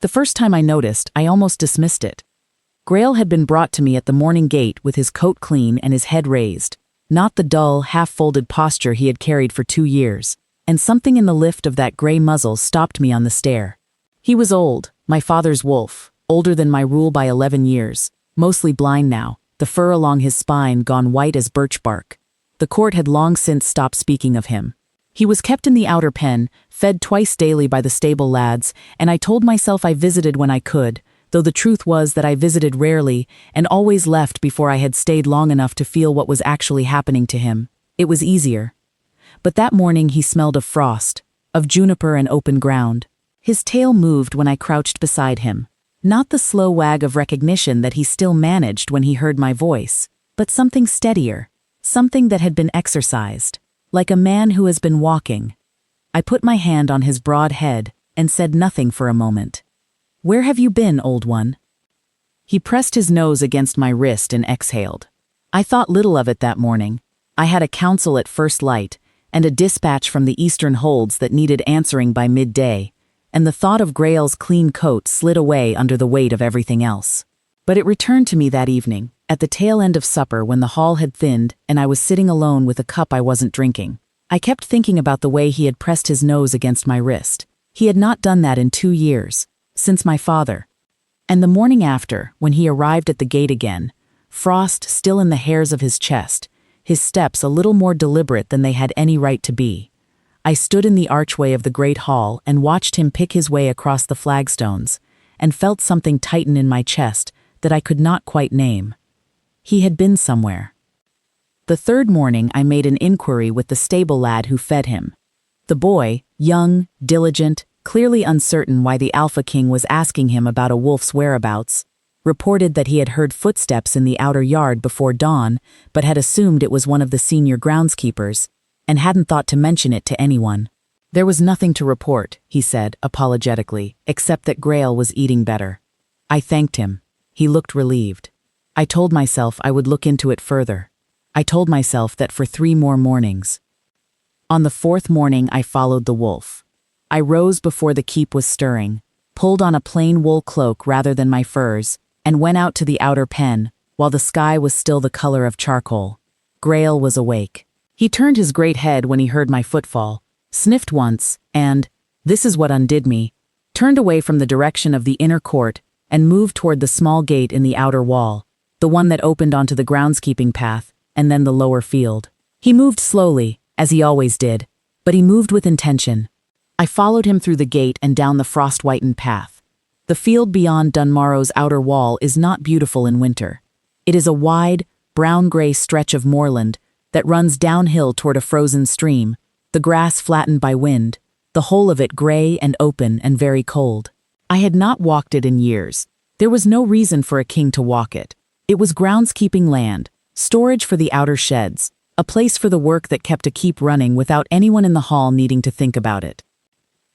The first time I noticed, I almost dismissed it. Grail had been brought to me at the morning gate with his coat clean and his head raised, not the dull, half-folded posture he had carried for 2 years, and something in the lift of that gray muzzle stopped me on the stair. He was old, my father's wolf, older than my rule by 11 years, mostly blind now, the fur along his spine gone white as birch bark. The court had long since stopped speaking of him. He was kept in the outer pen, fed twice daily by the stable lads, and I told myself I visited when I could, though the truth was that I visited rarely and always left before I had stayed long enough to feel what was actually happening to him. It was easier. But that morning he smelled of frost, of juniper and open ground. His tail moved when I crouched beside him. Not the slow wag of recognition that he still managed when he heard my voice, but something steadier, something that had been exercised, like a man who has been walking. I put my hand on his broad head and said nothing for a moment. "Where have you been, old one?" He pressed his nose against my wrist and exhaled. I thought little of it that morning. I had a council at first light, and a dispatch from the eastern holds that needed answering by midday, and the thought of Grail's clean coat slid away under the weight of everything else. But it returned to me that evening, at the tail end of supper when the hall had thinned and I was sitting alone with a cup I wasn't drinking. I kept thinking about the way he had pressed his nose against my wrist. He had not done that in 2 years, since my father. And the morning after, when he arrived at the gate again, frost still in the hairs of his chest, his steps a little more deliberate than they had any right to be, I stood in the archway of the great hall and watched him pick his way across the flagstones, and felt something tighten in my chest that I could not quite name. He had been somewhere. The third morning I made an inquiry with the stable lad who fed him. The boy, young, diligent, clearly uncertain why the Alpha King was asking him about a wolf's whereabouts, reported that he had heard footsteps in the outer yard before dawn, but had assumed it was one of the senior groundskeepers, and hadn't thought to mention it to anyone. There was nothing to report, he said, apologetically, except that Grail was eating better. I thanked him. He looked relieved. I told myself I would look into it further. I told myself that for 3 more mornings. On the 4th morning I followed the wolf. I rose before the keep was stirring, pulled on a plain wool cloak rather than my furs, and went out to the outer pen, while the sky was still the color of charcoal. Grail was awake. He turned his great head when he heard my footfall, sniffed once, and, this is what undid me, turned away from the direction of the inner court and moved toward the small gate in the outer wall, the one that opened onto the groundskeeping path, and then the lower field. He moved slowly, as he always did, but he moved with intention. I followed him through the gate and down the frost-whitened path. The field beyond Dunmarrow's outer wall is not beautiful in winter. It is a wide, brown-gray stretch of moorland that runs downhill toward a frozen stream, the grass flattened by wind, the whole of it gray and open and very cold. I had not walked it in years. There was no reason for a king to walk it. It was groundskeeping land, storage for the outer sheds, a place for the work that kept a keep running without anyone in the hall needing to think about it.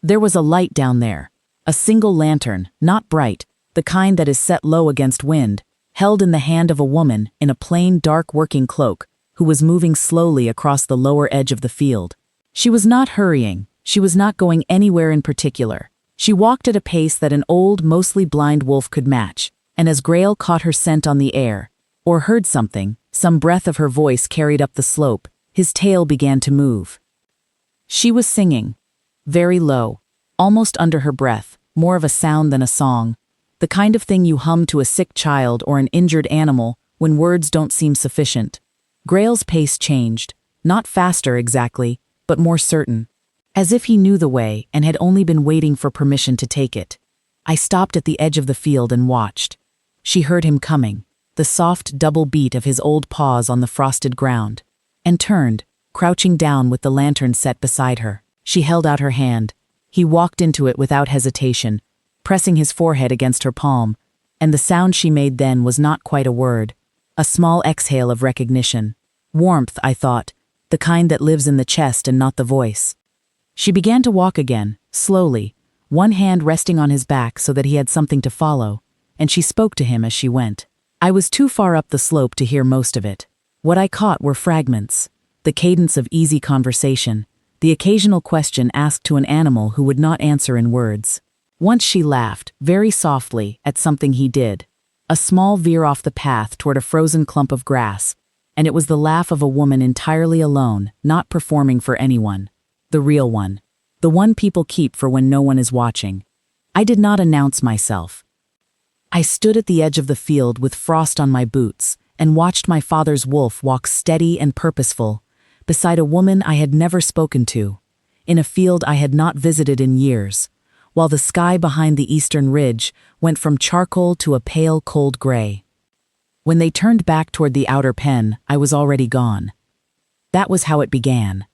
There was a light down there, a single lantern, not bright, the kind that is set low against wind, held in the hand of a woman in a plain dark working cloak, who was moving slowly across the lower edge of the field. She was not hurrying, she was not going anywhere in particular. She walked at a pace that an old, mostly blind wolf could match, and as Grail caught her scent on the air, or heard something, some breath of her voice carried up the slope, his tail began to move. She was singing, very low, almost under her breath, more of a sound than a song, the kind of thing you hum to a sick child or an injured animal when words don't seem sufficient. Grail's pace changed, not faster exactly, but more certain, as if he knew the way and had only been waiting for permission to take it. I stopped at the edge of the field and watched. She heard him coming, the soft double beat of his old paws on the frosted ground, and turned, crouching down with the lantern set beside her. She held out her hand. He walked into it without hesitation, pressing his forehead against her palm, and the sound she made then was not quite a word, a small exhale of recognition. Warmth, I thought, the kind that lives in the chest and not the voice. She began to walk again, slowly, one hand resting on his back so that he had something to follow, and she spoke to him as she went. I was too far up the slope to hear most of it. What I caught were fragments, the cadence of easy conversation, the occasional question asked to an animal who would not answer in words. Once she laughed, very softly, at something he did. A small veer off the path toward a frozen clump of grass, and it was the laugh of a woman entirely alone, not performing for anyone. The real one. The one people keep for when no one is watching. I did not announce myself. I stood at the edge of the field with frost on my boots and watched my father's wolf walk steady and purposeful, beside a woman I had never spoken to, in a field I had not visited in years, while the sky behind the eastern ridge went from charcoal to a pale, cold gray. When they turned back toward the outer pen, I was already gone. That was how it began.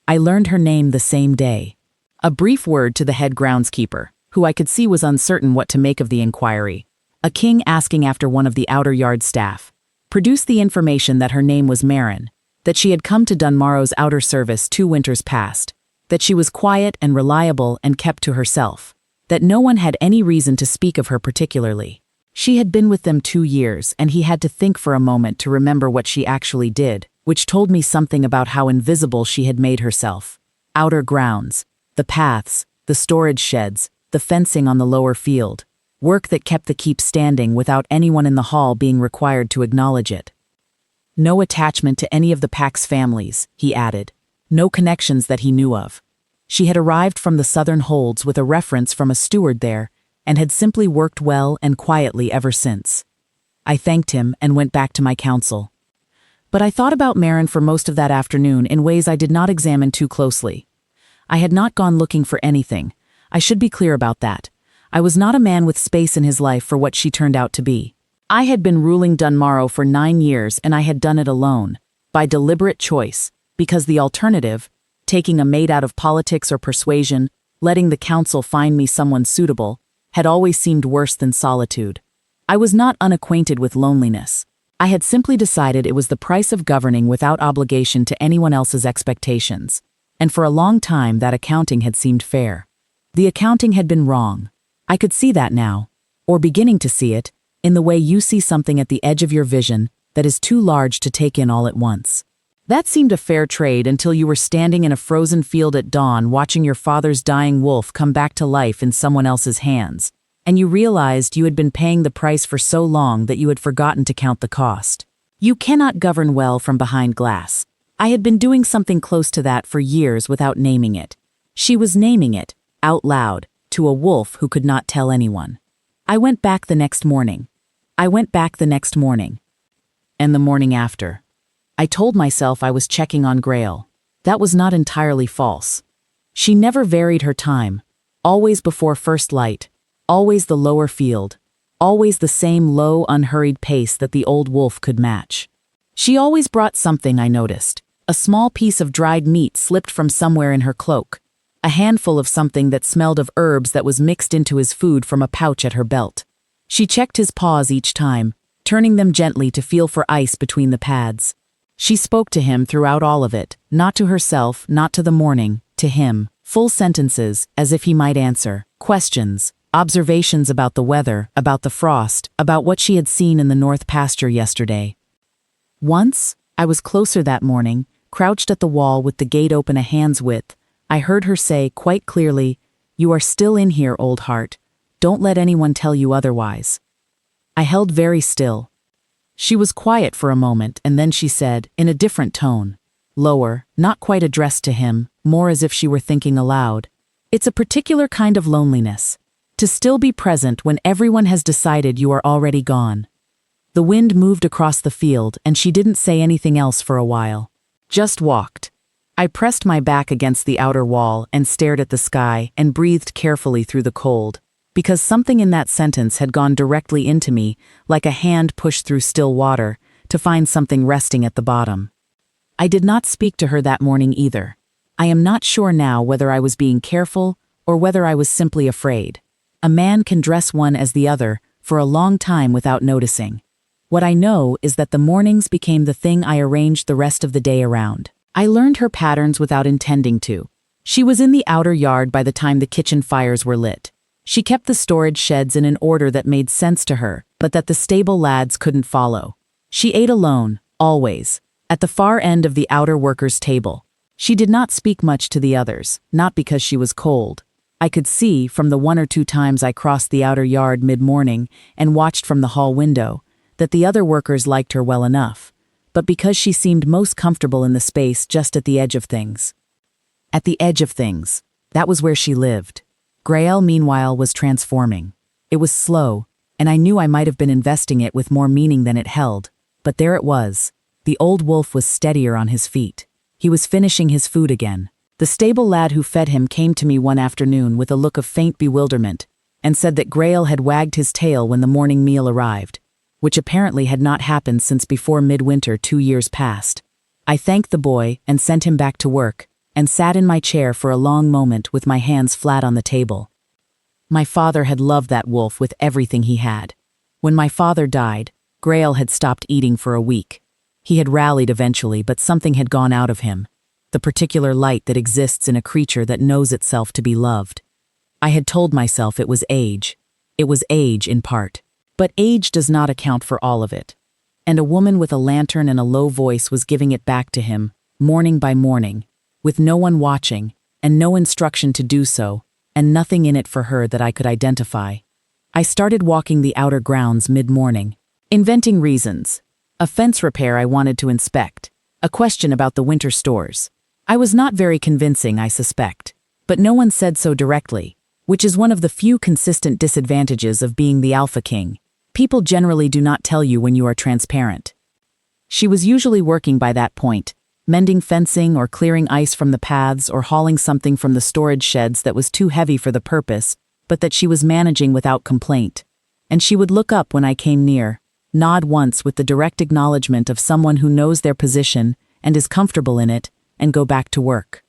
I learned her name the same day. A brief word to the head groundskeeper, who I could see was uncertain what to make of the inquiry. A king asking after one of the outer yard staff. Produced the information that her name was Marin, that she had come to Dunmarrow's outer service 2 winters past, that she was quiet and reliable and kept to herself, that no one had any reason to speak of her particularly. She had been with them 2 years, and he had to think for a moment to remember what she actually did, which told me something about how invisible she had made herself. Outer grounds, the paths, the storage sheds, the fencing on the lower field. Work that kept the keep standing without anyone in the hall being required to acknowledge it. No attachment to any of the pack's families, he added. No connections that he knew of. She had arrived from the southern holds with a reference from a steward there, and had simply worked well and quietly ever since. I thanked him and went back to my council. But I thought about Marin for most of that afternoon in ways I did not examine too closely. I had not gone looking for anything. I should be clear about that. I was not a man with space in his life for what she turned out to be. I had been ruling Dunmarrow for 9 years, and I had done it alone, by deliberate choice, because the alternative, taking a mate out of politics or persuasion, letting the council find me someone suitable, had always seemed worse than solitude. I was not unacquainted with loneliness. I had simply decided it was the price of governing without obligation to anyone else's expectations, and for a long time that accounting had seemed fair. The accounting had been wrong. I could see that now, or beginning to see it, in the way you see something at the edge of your vision that is too large to take in all at once. That seemed a fair trade until you were standing in a frozen field at dawn watching your father's dying wolf come back to life in someone else's hands, and you realized you had been paying the price for so long that you had forgotten to count the cost. You cannot govern well from behind glass. I had been doing something close to that for years without naming it. She was naming it, out loud, to a wolf who could not tell anyone. I went back the next morning. And the morning after. I told myself I was checking on Grail. That was not entirely false. She never varied her time, always before first light, always the lower field, always the same low, unhurried pace that the old wolf could match. She always brought something, I noticed. A small piece of dried meat slipped from somewhere in her cloak. A handful of something that smelled of herbs that was mixed into his food from a pouch at her belt. She checked his paws each time, turning them gently to feel for ice between the pads. She spoke to him throughout all of it, not to herself, not to the morning, to him, full sentences, as if he might answer, questions, observations about the weather, about the frost, about what she had seen in the north pasture yesterday. Once, I was closer that morning, crouched at the wall with the gate open a hand's width. I heard her say quite clearly, "You are still in here, old heart. Don't let anyone tell you otherwise." I held very still. She was quiet for a moment, and then she said, in a different tone, lower, not quite addressed to him, more as if she were thinking aloud, "It's a particular kind of loneliness. To still be present when everyone has decided you are already gone." The wind moved across the field, and she didn't say anything else for a while. Just walked. I pressed my back against the outer wall and stared at the sky and breathed carefully through the cold, because something in that sentence had gone directly into me, like a hand pushed through still water, to find something resting at the bottom. I did not speak to her that morning either. I am not sure now whether I was being careful or whether I was simply afraid. A man can dress one as the other for a long time without noticing. What I know is that the mornings became the thing I arranged the rest of the day around. I learned her patterns without intending to. She was in the outer yard by the time the kitchen fires were lit. She kept the storage sheds in an order that made sense to her, but that the stable lads couldn't follow. She ate alone, always, at the far end of the outer workers' table. She did not speak much to the others, not because she was cold. I could see, from the 1 or 2 times I crossed the outer yard mid-morning and watched from the hall window, that the other workers liked her well enough, but because she seemed most comfortable in the space just at the edge of things. At the edge of things, that was where she lived. Grael, meanwhile, was transforming. It was slow, and I knew I might have been investing it with more meaning than it held, but there it was. The old wolf was steadier on his feet. He was finishing his food again. The stable lad who fed him came to me one afternoon with a look of faint bewilderment, and said that Grael had wagged his tail when the morning meal arrived, which apparently had not happened since before midwinter 2 years past. I thanked the boy and sent him back to work, and sat in my chair for a long moment with my hands flat on the table. My father had loved that wolf with everything he had. When my father died, Grael had stopped eating for a week. He had rallied eventually, but something had gone out of him, the particular light that exists in a creature that knows itself to be loved. I had told myself it was age. It was age in part. But age does not account for all of it. And a woman with a lantern and a low voice was giving it back to him, morning by morning, with no one watching, and no instruction to do so, and nothing in it for her that I could identify. I started walking the outer grounds mid-morning, inventing reasons. A fence repair I wanted to inspect. A question about the winter stores. I was not very convincing, I suspect, but no one said so directly, which is one of the few consistent disadvantages of being the Alpha King. People generally do not tell you when you are transparent. She was usually working by that point, mending fencing or clearing ice from the paths or hauling something from the storage sheds that was too heavy for the purpose, but that she was managing without complaint. And she would look up when I came near, nod once with the direct acknowledgement of someone who knows their position and is comfortable in it, and go back to work.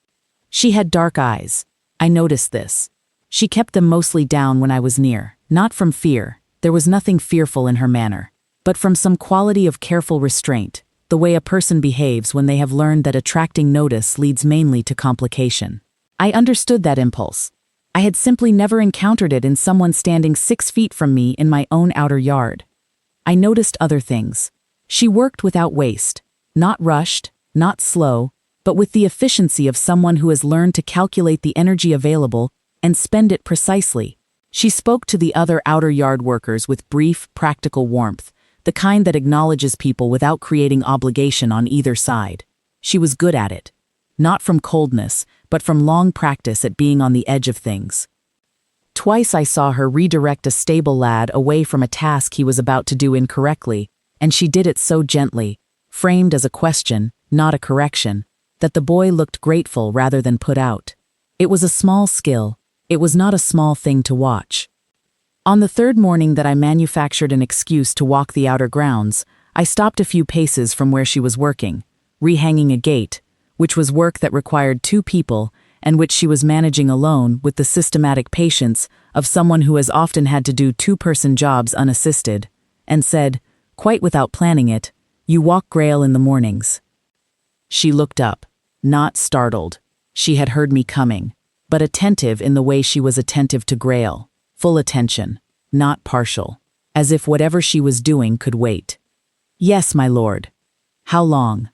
She had dark eyes. I noticed this. She kept them mostly down when I was near, not from fear, there was nothing fearful in her manner, but from some quality of careful restraint, the way a person behaves when they have learned that attracting notice leads mainly to complication. I understood that impulse. I had simply never encountered it in someone standing 6 feet from me in my own outer yard. I noticed other things. She worked without waste, not rushed, not slow, but with the efficiency of someone who has learned to calculate the energy available and spend it precisely. She spoke to the other outer yard workers with brief, practical warmth, the kind that acknowledges people without creating obligation on either side. She was good at it. Not from coldness, but from long practice at being on the edge of things. Twice I saw her redirect a stable lad away from a task he was about to do incorrectly, and she did it so gently, framed as a question, not a correction, that the boy looked grateful rather than put out. It was a small skill. It was not a small thing to watch. On the 3rd morning that I manufactured an excuse to walk the outer grounds, I stopped a few paces from where she was working, rehanging a gate, which was work that required 2 people and which she was managing alone with the systematic patience of someone who has often had to do 2-person jobs unassisted, and said, quite without planning it, "You walk Grael in the mornings." She looked up, not startled. She had heard me coming, but attentive in the way she was attentive to Grael. Full attention, not partial, as if whatever she was doing could wait. "Yes, my lord." "How long?"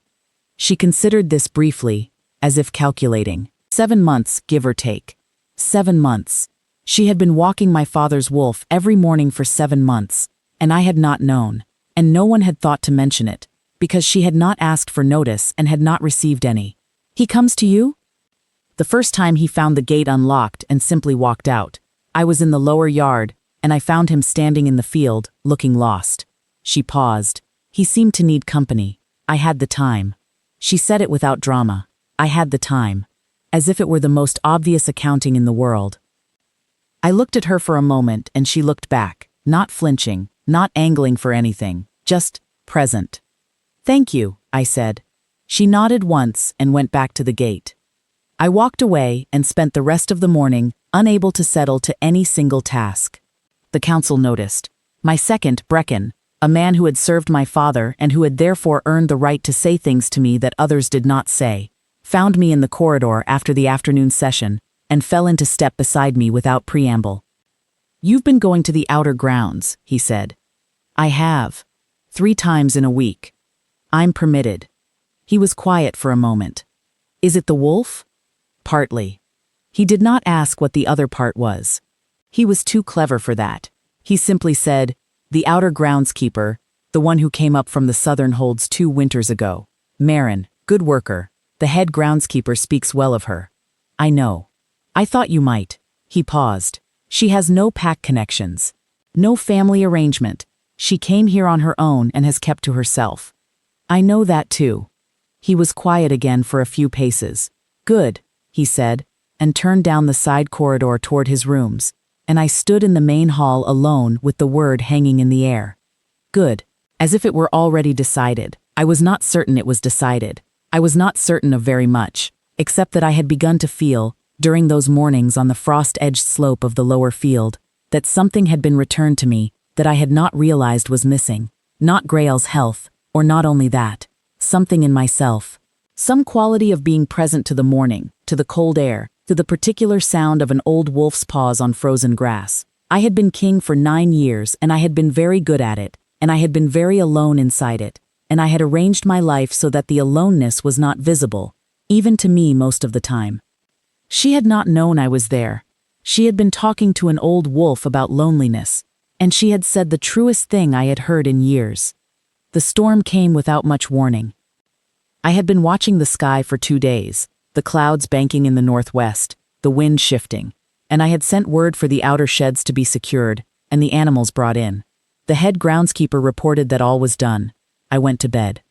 She considered this briefly, as if calculating. 7 months, give or take. 7 months. She had been walking my father's wolf every morning for 7 months, and I had not known, and no one had thought to mention it, because she had not asked for notice and had not received any. "He comes to you?" The first time he found the gate unlocked and simply walked out. I was in the lower yard, and I found him standing in the field, looking lost. She paused. He seemed to need company. I had the time. She said it without drama. I had the time. As if it were the most obvious accounting in the world. I looked at her for a moment, and she looked back, not flinching, not angling for anything, just present. "Thank you," I said. She nodded once and went back to the gate. I walked away and spent the rest of the morning unable to settle to any single task. The council noticed. My second, Brecken, a man who had served my father and who had therefore earned the right to say things to me that others did not say, found me in the corridor after the afternoon session and fell into step beside me without preamble. "You've been going to the outer grounds," he said. "I have. 3 times in a week. I'm permitted." He was quiet for a moment. "Is it the wolf?" "Partly." He did not ask what the other part was. He was too clever for that. He simply said, "The outer groundskeeper, the one who came up from the southern holds 2 winters ago. Marin, good worker. The head groundskeeper speaks well of her." "I know. I thought you might." He paused. "She has no pack connections. No family arrangement. She came here on her own and has kept to herself." "I know that too." He was quiet again for a few paces. "Good," he said, and turned down the side corridor toward his rooms, and I stood in the main hall alone with the word hanging in the air. Good. As if it were already decided. I was not certain it was decided. I was not certain of very much, except that I had begun to feel, during those mornings on the frost-edged slope of the lower field, that something had been returned to me that I had not realized was missing. Not Grail's health, or not only that. Something in myself. Some quality of being present to the morning, to the cold air, to the particular sound of an old wolf's paws on frozen grass. I had been king for 9 years, and I had been very good at it, and I had been very alone inside it, and I had arranged my life so that the aloneness was not visible, even to me most of the time. She had not known I was there. She had been talking to an old wolf about loneliness, and she had said the truest thing I had heard in years. The storm came without much warning. I had been watching the sky for 2 days, the clouds banking in the northwest, the wind shifting, and I had sent word for the outer sheds to be secured, and the animals brought in. The head groundskeeper reported that all was done. I went to bed.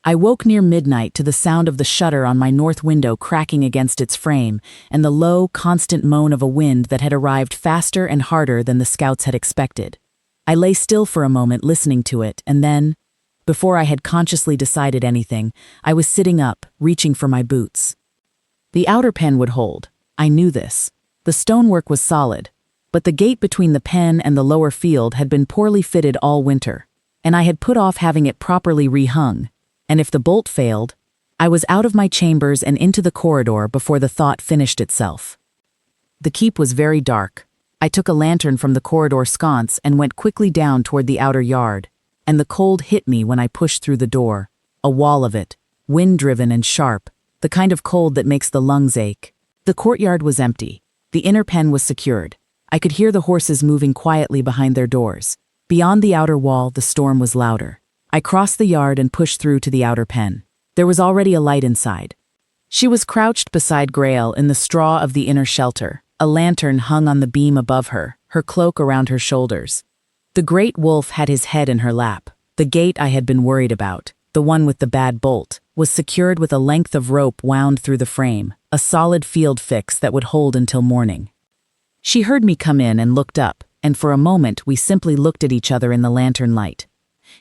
I woke near midnight to the sound of the shutter on my north window cracking against its frame and the low, constant moan of a wind that had arrived faster and harder than the scouts had expected. I lay still for a moment listening to it, and then, before I had consciously decided anything, I was sitting up, reaching for my boots. The outer pen would hold. I knew this. The stonework was solid, but the gate between the pen and the lower field had been poorly fitted all winter, and I had put off having it properly rehung, and if the bolt failed, I was out of my chambers and into the corridor before the thought finished itself. The keep was very dark. I took a lantern from the corridor sconce and went quickly down toward the outer yard, and the cold hit me when I pushed through the door, a wall of it, wind-driven and sharp, the kind of cold that makes the lungs ache. The courtyard was empty. The inner pen was secured. I could hear the horses moving quietly behind their doors. Beyond the outer wall, the storm was louder. I crossed the yard and pushed through to the outer pen. There was already a light inside. She was crouched beside Grail in the straw of the inner shelter. A lantern hung on the beam above her, her cloak around her shoulders. The great wolf had his head in her lap. The gate I had been worried about, the one with the bad bolt, was secured with a length of rope wound through the frame, a solid field fix that would hold until morning. She heard me come in and looked up, and for a moment we simply looked at each other in the lantern light.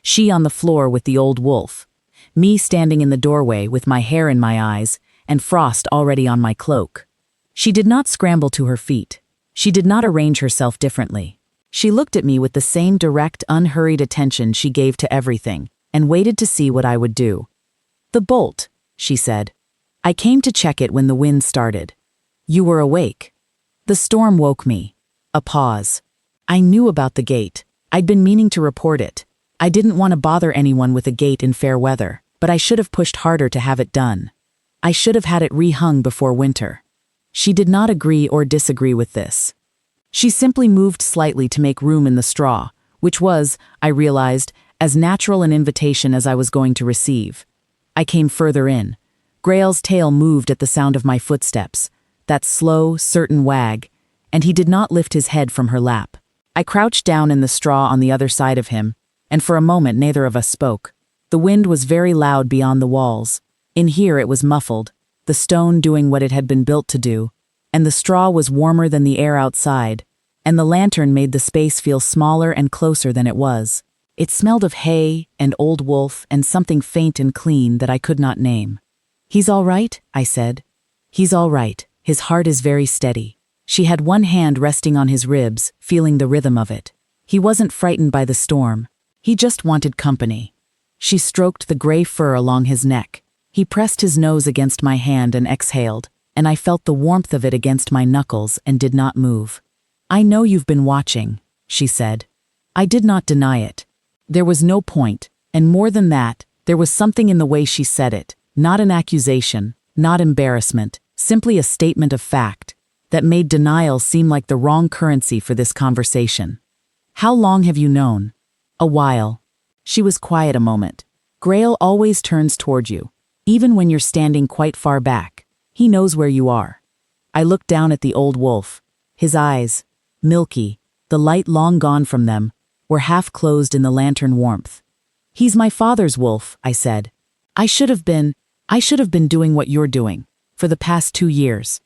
She on the floor with the old wolf, me standing in the doorway with my hair in my eyes and frost already on my cloak. She did not scramble to her feet. She did not arrange herself differently. She looked at me with the same direct, unhurried attention she gave to everything, and waited to see what I would do. "The bolt," she said. "I came to check it when the wind started. You were awake. The storm woke me." A pause. "I knew about the gate. I'd been meaning to report it. I didn't want to bother anyone with a gate in fair weather, but I should have pushed harder to have it done. I should have had it rehung before winter." She did not agree or disagree with this. She simply moved slightly to make room in the straw, which was, I realized, as natural an invitation as I was going to receive. I came further in. Grail's tail moved at the sound of my footsteps, that slow, certain wag, and he did not lift his head from her lap. I crouched down in the straw on the other side of him, and for a moment neither of us spoke. The wind was very loud beyond the walls. In here it was muffled, the stone doing what it had been built to do, and the straw was warmer than the air outside, and the lantern made the space feel smaller and closer than it was. It smelled of hay and old wolf and something faint and clean that I could not name. "He's all right?" I said. "He's all right. His heart is very steady." She had one hand resting on his ribs, feeling the rhythm of it. He wasn't frightened by the storm. He just wanted company. She stroked the gray fur along his neck. He pressed his nose against my hand and exhaled, and I felt the warmth of it against my knuckles and did not move. "I know you've been watching," she said. I did not deny it. There was no point, and more than that, there was something in the way she said it, not an accusation, not embarrassment, simply a statement of fact, that made denial seem like the wrong currency for this conversation. How long have you known? A while. She was quiet a moment. Grail always turns toward you, even when you're standing quite far back. He knows where you are. I looked down at the old wolf. His eyes, milky, the light long gone from them, were half closed in the lantern warmth. He's my father's wolf, I said. I should have been doing what you're doing, for the past 2 years.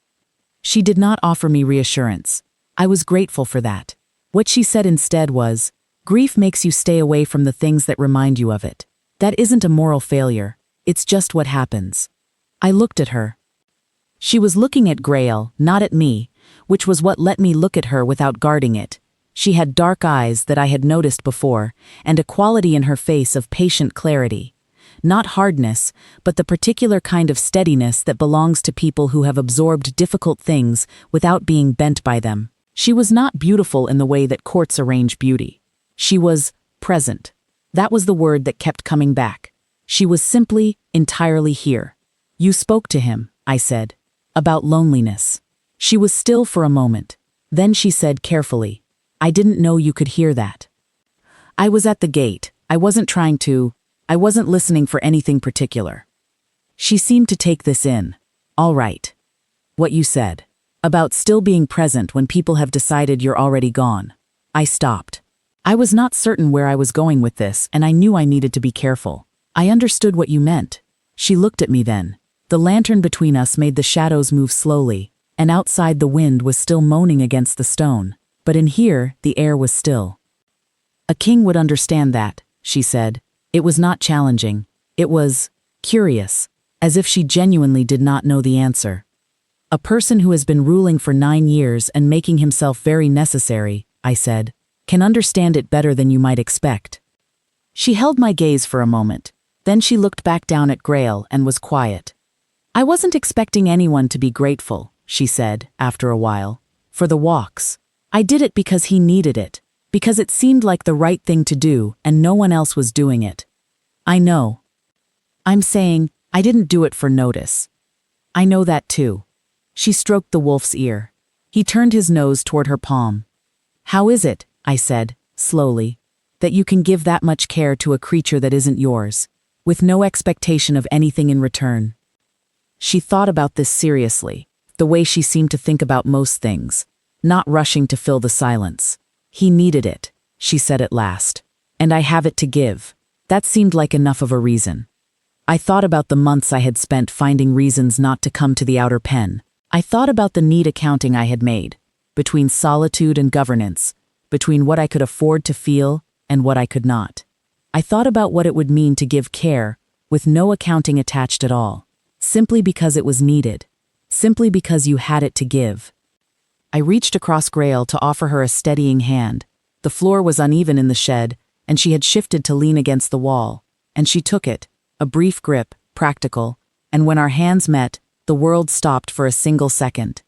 She did not offer me reassurance. I was grateful for that. What she said instead was, grief makes you stay away from the things that remind you of it. That isn't a moral failure. It's just what happens. I looked at her. She was looking at Grail, not at me, which was what let me look at her without guarding it. She had dark eyes that I had noticed before, and a quality in her face of patient clarity. Not hardness, but the particular kind of steadiness that belongs to people who have absorbed difficult things without being bent by them. She was not beautiful in the way that courts arrange beauty. She was present. That was the word that kept coming back. She was simply, entirely here. You spoke to him, I said, about loneliness. She was still for a moment. Then she said carefully, I didn't know you could hear that. I was at the gate. I wasn't listening for anything particular. She seemed to take this in. All right. What you said. About still being present when people have decided you're already gone. I stopped. I was not certain where I was going with this, and I knew I needed to be careful. I understood what you meant. She looked at me then. The lantern between us made the shadows move slowly, and outside the wind was still moaning against the stone. But in here, the air was still. A king would understand that, she said. It was not challenging. It was curious, as if she genuinely did not know the answer. A person who has been ruling for 9 years and making himself very necessary, I said, can understand it better than you might expect. She held my gaze for a moment. Then she looked back down at Grail and was quiet. I wasn't expecting anyone to be grateful, she said, after a while, for the walks. I did it because he needed it, because it seemed like the right thing to do and no one else was doing it. I know. I'm saying, I didn't do it for notice. I know that too. She stroked the wolf's ear. He turned his nose toward her palm. How is it, I said, slowly, that you can give that much care to a creature that isn't yours, with no expectation of anything in return? She thought about this seriously, the way she seemed to think about most things, not rushing to fill the silence. He needed it, she said at last, and I have it to give. That seemed like enough of a reason. I thought about the months I had spent finding reasons not to come to the outer pen. I thought about the neat accounting I had made, between solitude and governance, between what I could afford to feel and what I could not. I thought about what it would mean to give care, with no accounting attached at all, simply because it was needed, simply because you had it to give. I reached across Grail to offer her a steadying hand. The floor was uneven in the shed, and she had shifted to lean against the wall, and she took it, a brief grip, practical, and when our hands met, the world stopped for a single second.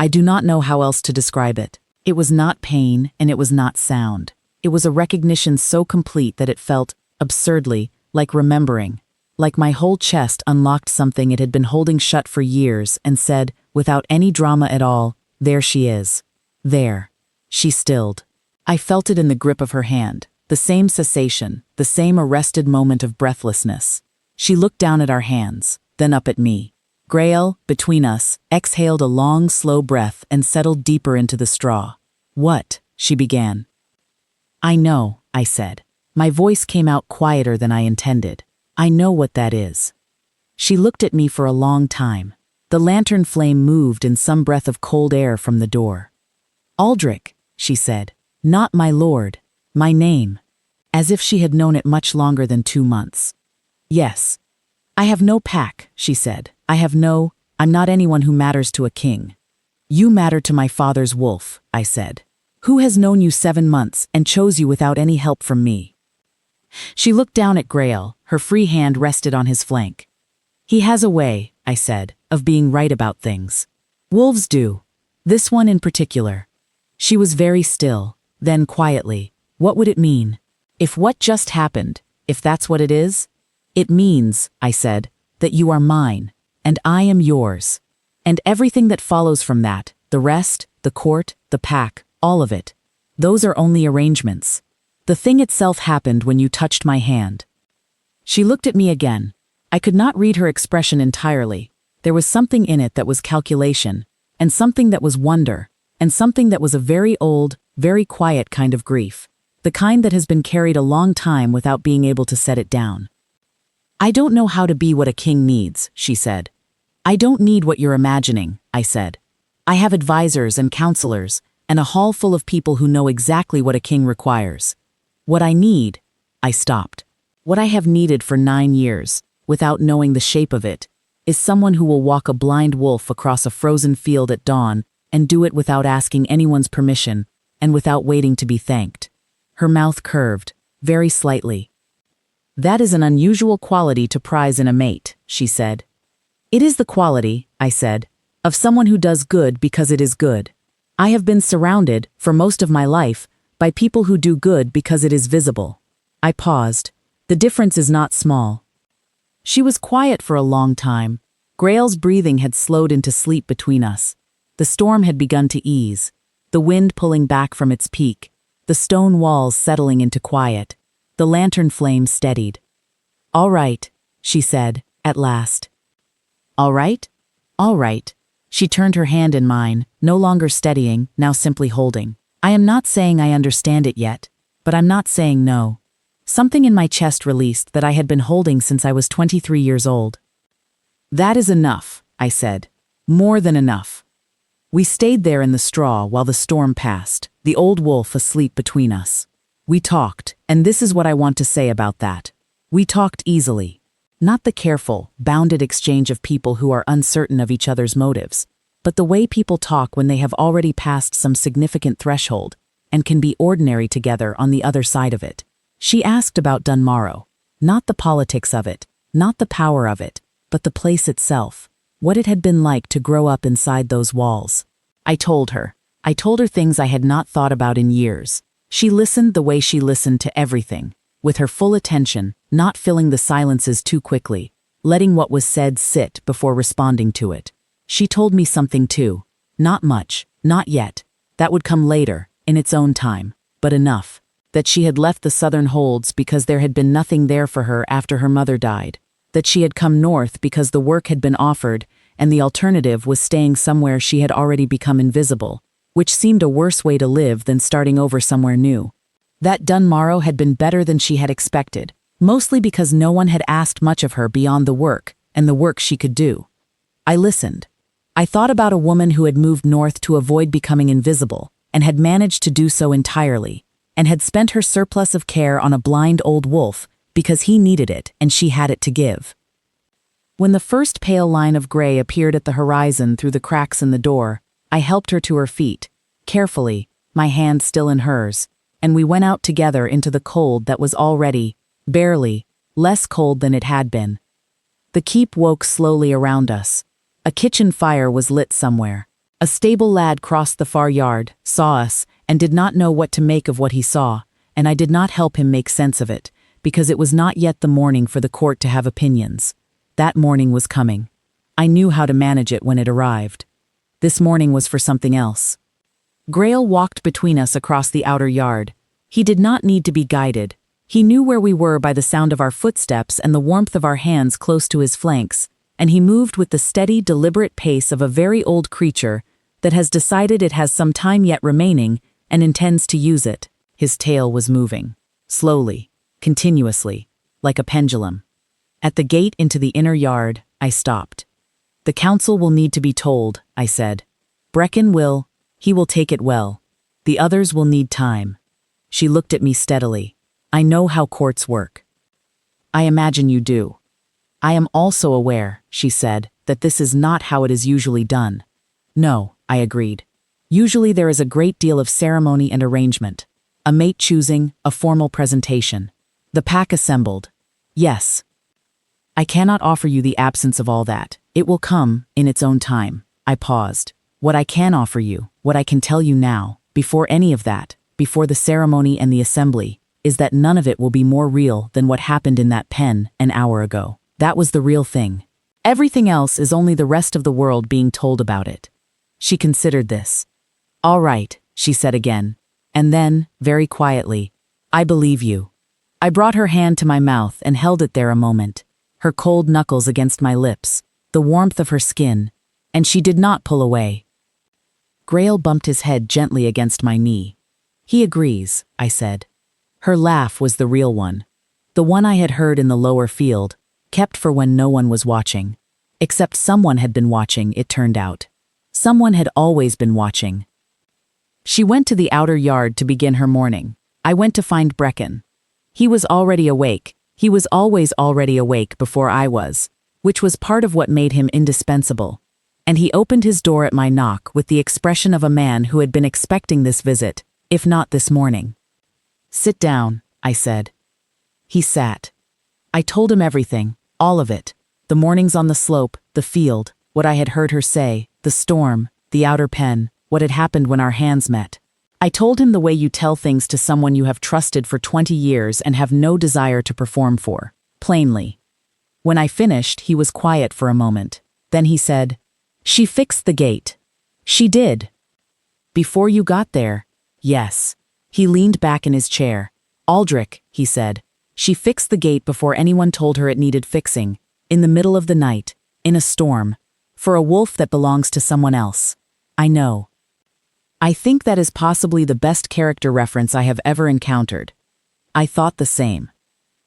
I do not know how else to describe it. It was not pain, and it was not sound. It was a recognition so complete that it felt, absurdly, like remembering, like my whole chest unlocked something it had been holding shut for years and said, without any drama at all, there she is. There. She stilled. I felt it in the grip of her hand, the same cessation, the same arrested moment of breathlessness. She looked down at our hands, then up at me. Grail, between us, exhaled a long, slow breath and settled deeper into the straw. What? She began. I know, I said. My voice came out quieter than I intended. I know what that is. She looked at me for a long time. The lantern flame moved in some breath of cold air from the door. Aldrich, she said. Not my lord. My name. As if she had known it much longer than 2 months. Yes. I have no pack, she said. I'm not anyone who matters to a king. You matter to my father's wolf, I said. Who has known you 7 months and chose you without any help from me? She looked down at Grail, her free hand rested on his flank. He has a way, I said, of being right about things. Wolves do. This one in particular. She was very still, then quietly. What would it mean? If what just happened, if that's what it is? It means, I said, that you are mine, and I am yours. And everything that follows from that, The rest, the court, the pack, all of it. Those are only arrangements. The thing itself happened when you touched my hand." She looked at me again. I could not read her expression entirely. There was something in it that was calculation, and something that was wonder, and something that was a very old, very quiet kind of grief. The kind that has been carried a long time without being able to set it down. "I don't know how to be what a king needs," she said. "I don't need what you're imagining," I said. "I have advisors and counselors, and a hall full of people who know exactly what a king requires. What I need," I stopped. "What I have needed for 9 years, without knowing the shape of it, is someone who will walk a blind wolf across a frozen field at dawn and do it without asking anyone's permission and without waiting to be thanked." Her mouth curved, very slightly. "That is an unusual quality to prize in a mate," she said. "It is the quality," I said, "of someone who does good because it is good. I have been surrounded, for most of my life, by people who do good because it is visible." I paused. The difference is not small. She was quiet for a long time. Grail's breathing had slowed into sleep between us. The storm had begun to ease, the wind pulling back from its peak, the stone walls settling into quiet, the lantern flame steadied. "All right," she said, at last. "All right? All right." She turned her hand in mine, no longer steadying, now simply holding. "I am not saying I understand it yet, but I'm not saying no." Something in my chest released that I had been holding since I was 23 years old. "That is enough," I said. "More than enough." We stayed there in the straw while the storm passed, the old wolf asleep between us. We talked, and this is what I want to say about that. We talked easily. Not the careful, bounded exchange of people who are uncertain of each other's motives, but the way people talk when they have already passed some significant threshold and can be ordinary together on the other side of it. She asked about Dunmorrow, not the politics of it, not the power of it, but the place itself, what it had been like to grow up inside those walls. I told her things I had not thought about in years. She listened the way she listened to everything, with her full attention, not filling the silences too quickly, letting what was said sit before responding to it. She told me something too. Not much, not yet. That would come later, in its own time, but enough. That she had left the southern holds because there had been nothing there for her after her mother died. That she had come north because the work had been offered, and the alternative was staying somewhere she had already become invisible, which seemed a worse way to live than starting over somewhere new. That Dunmorrow had been better than she had expected, mostly because no one had asked much of her beyond the work, and the work she could do. I listened. I thought about a woman who had moved north to avoid becoming invisible, and had managed to do so entirely, and had spent her surplus of care on a blind old wolf because he needed it and she had it to give. When the first pale line of gray appeared at the horizon through the cracks in the door, I helped her to her feet, carefully, my hand still in hers, and we went out together into the cold that was already, barely, less cold than it had been. The keep woke slowly around us. A kitchen fire was lit somewhere. A stable lad crossed the far yard, saw us, and did not know what to make of what he saw, and I did not help him make sense of it, because it was not yet the morning for the court to have opinions. That morning was coming. I knew how to manage it when it arrived. This morning was for something else. Grail walked between us across the outer yard. He did not need to be guided. He knew where we were by the sound of our footsteps and the warmth of our hands close to his flanks, and he moved with the steady, deliberate pace of a very old creature that has decided it has some time yet remaining and intends to use it. His tail was moving, slowly, continuously, like a pendulum. At the gate into the inner yard, I stopped. "The council will need to be told," I said. "Brecken will, he will take it well. The others will need time." She looked at me steadily. "I know how courts work." "I imagine you do." "I am also aware," she said, "that this is not how it is usually done." "No," I agreed. "Usually there is a great deal of ceremony and arrangement. A mate choosing, a formal presentation. The pack assembled. Yes. I cannot offer you the absence of all that. It will come, in its own time." I paused. "What I can offer you, what I can tell you now, before any of that, before the ceremony and the assembly, is that none of it will be more real than what happened in that pen an hour ago. That was the real thing. Everything else is only the rest of the world being told about it." She considered this. "All right," she said again. And then, very quietly, "I believe you." I brought her hand to my mouth and held it there a moment, her cold knuckles against my lips, the warmth of her skin, and she did not pull away. Grail bumped his head gently against my knee. "He agrees," I said. Her laugh was the real one. The one I had heard in the lower field, kept for when no one was watching. Except someone had been watching, it turned out. Someone had always been watching. She went to the outer yard to begin her morning. I went to find Brecken. He was already awake. He was always already awake before I was, which was part of what made him indispensable. And he opened his door at my knock with the expression of a man who had been expecting this visit, if not this morning. "Sit down," I said. He sat. I told him everything, all of it. The mornings on the slope, the field, what I had heard her say, the storm, the outer pen, what had happened when our hands met. I told him the way you tell things to someone you have trusted for 20 years and have no desire to perform for, plainly. When I finished, he was quiet for a moment. Then he said, "She fixed the gate." "She did." "Before you got there?" "Yes." He leaned back in his chair. "Aldrich," he said, "she fixed the gate before anyone told her it needed fixing, in the middle of the night, in a storm, for a wolf that belongs to someone else. I know. I think that is possibly the best character reference I have ever encountered." I thought the same.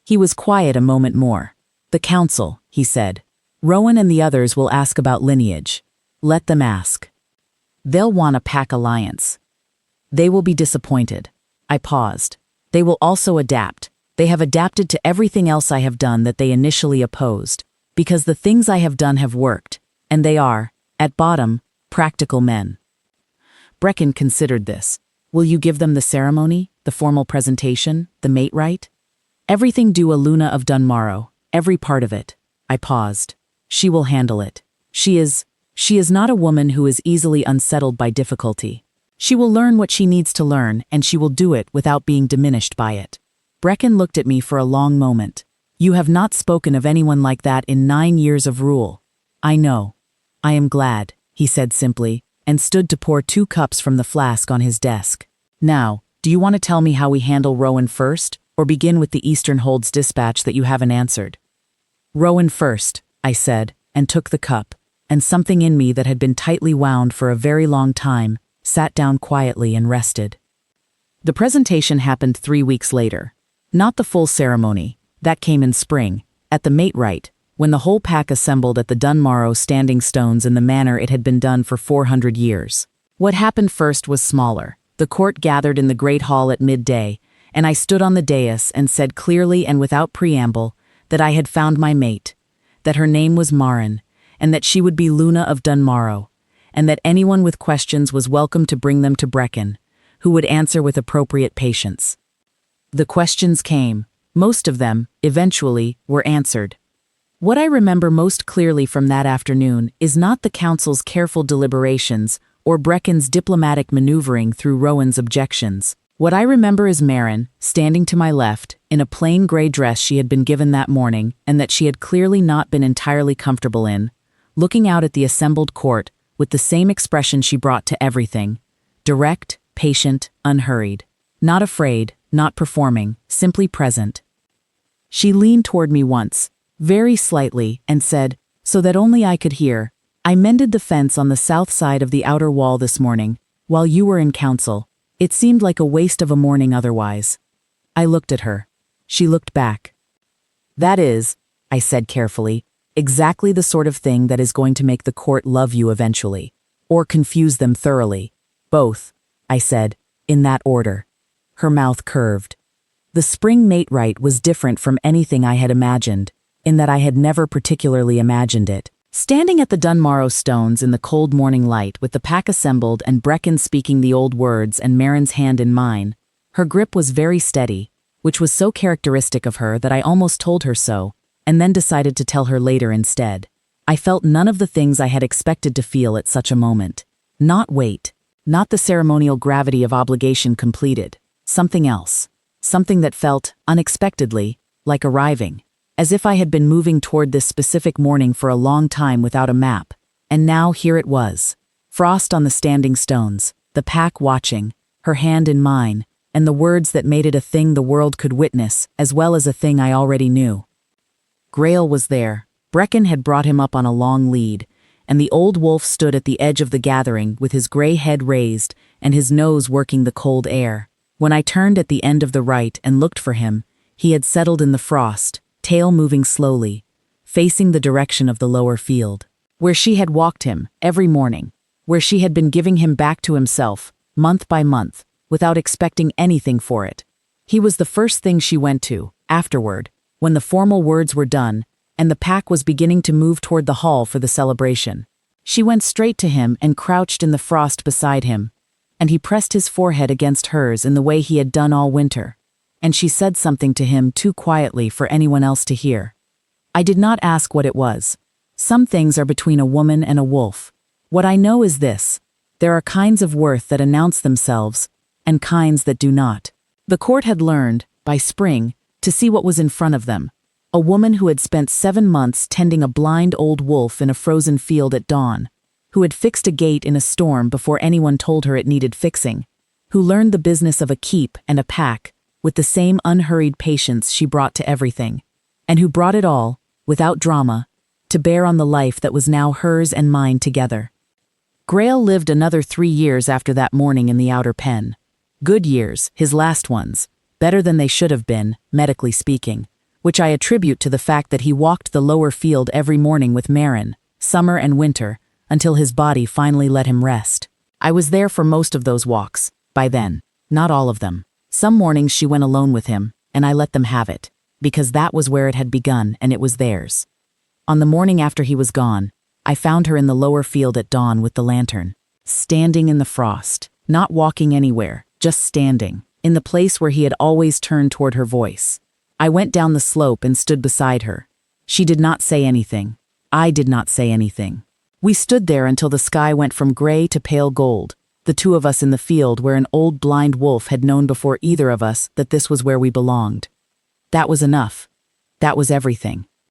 He was quiet a moment more. "The council," he said. "Rowan and the others will ask about lineage. Let them ask. They'll want a pack alliance. They will be disappointed." I paused. "They will also adapt. They have adapted to everything else I have done that they initially opposed, because the things I have done have worked, and they are, at bottom, practical men." Brecken considered this. "Will you give them the ceremony, the formal presentation, the mate rite?" "Everything due a Luna of Dunmarrow, every part of it." I paused. "She will handle it. She is not a woman who is easily unsettled by difficulty. She will learn what she needs to learn, and she will do it without being diminished by it." Brecken looked at me for a long moment. "You have not spoken of anyone like that in 9 years of rule." "I know. I am glad," he said simply, and stood to pour 2 cups from the flask on his desk. "Now, do you want to tell me how we handle Rowan first, or begin with the Eastern Hold's dispatch that you haven't answered?" "Rowan first," I said, and took the cup, and something in me that had been tightly wound for a very long time sat down quietly and rested. The presentation happened 3 weeks later. Not the full ceremony, that came in spring, at the mate rite, when the whole pack assembled at the Dunmarrow standing stones in the manner it had been done for 400 years. What happened first was smaller. The court gathered in the great hall at midday, and I stood on the dais and said clearly and without preamble that I had found my mate, that her name was Marin, and that she would be Luna of Dunmarrow, and that anyone with questions was welcome to bring them to Brecken, who would answer with appropriate patience. The questions came. Most of them, eventually, were answered. What I remember most clearly from that afternoon is not the council's careful deliberations or Brecken's diplomatic maneuvering through Rowan's objections. What I remember is Marin, standing to my left, in a plain gray dress she had been given that morning and that she had clearly not been entirely comfortable in, looking out at the assembled court with the same expression she brought to everything, direct, patient, unhurried. Not afraid, not performing, simply present. She leaned toward me once, very slightly, and said, so that only I could hear, "I mended the fence on the south side of the outer wall this morning, while you were in council. It seemed like a waste of a morning otherwise." I looked at her. She looked back. "That is," I said carefully, "exactly the sort of thing that is going to make the court love you eventually, or confuse them thoroughly. Both," I said, in that order. Her mouth curved. The spring mate rite was different from anything I had imagined, in that I had never particularly imagined it. Standing at the Dunmarrow stones in the cold morning light with the pack assembled and Brecken speaking the old words and Marin's hand in mine, her grip was very steady, which was so characteristic of her that I almost told her so, and then decided to tell her later instead. I felt none of the things I had expected to feel at such a moment. Not weight, not the ceremonial gravity of obligation completed. Something else. Something that felt, unexpectedly, like arriving. As if I had been moving toward this specific morning for a long time without a map, and now here it was. Frost on the standing stones, the pack watching, her hand in mine, and the words that made it a thing the world could witness, as well as a thing I already knew. Grail was there. Brecken had brought him up on a long lead, and the old wolf stood at the edge of the gathering with his gray head raised and his nose working the cold air. When I turned at the end of the right and looked for him, he had settled in the frost, tail moving slowly, facing the direction of the lower field, where she had walked him every morning, where she had been giving him back to himself, month by month, without expecting anything for it. He was the first thing she went to, afterward, when the formal words were done, and the pack was beginning to move toward the hall for the celebration. She went straight to him and crouched in the frost beside him, and he pressed his forehead against hers in the way he had done all winter, and she said something to him too quietly for anyone else to hear. I did not ask what it was. Some things are between a woman and a wolf. What I know is this: there are kinds of worth that announce themselves, and kinds that do not. The court had learned, by spring, to see what was in front of them. A woman who had spent 7 months tending a blind old wolf in a frozen field at dawn, who had fixed a gate in a storm before anyone told her it needed fixing, who learned the business of a keep and a pack with the same unhurried patience she brought to everything, and who brought it all, without drama, to bear on the life that was now hers and mine together. Grail lived another 3 years after that morning in the outer pen. Good years, his last ones, better than they should have been, medically speaking, which I attribute to the fact that he walked the lower field every morning with Marin, summer and winter, until his body finally let him rest. I was there for most of those walks, by then, not all of them. Some mornings she went alone with him, and I let them have it, because that was where it had begun and it was theirs. On the morning after he was gone, I found her in the lower field at dawn with the lantern, standing in the frost, not walking anywhere, just standing, in the place where he had always turned toward her voice. I went down the slope and stood beside her. She did not say anything. I did not say anything. We stood there until the sky went from gray to pale gold, the two of us in the field where an old blind wolf had known before either of us that this was where we belonged. That was enough. That was everything.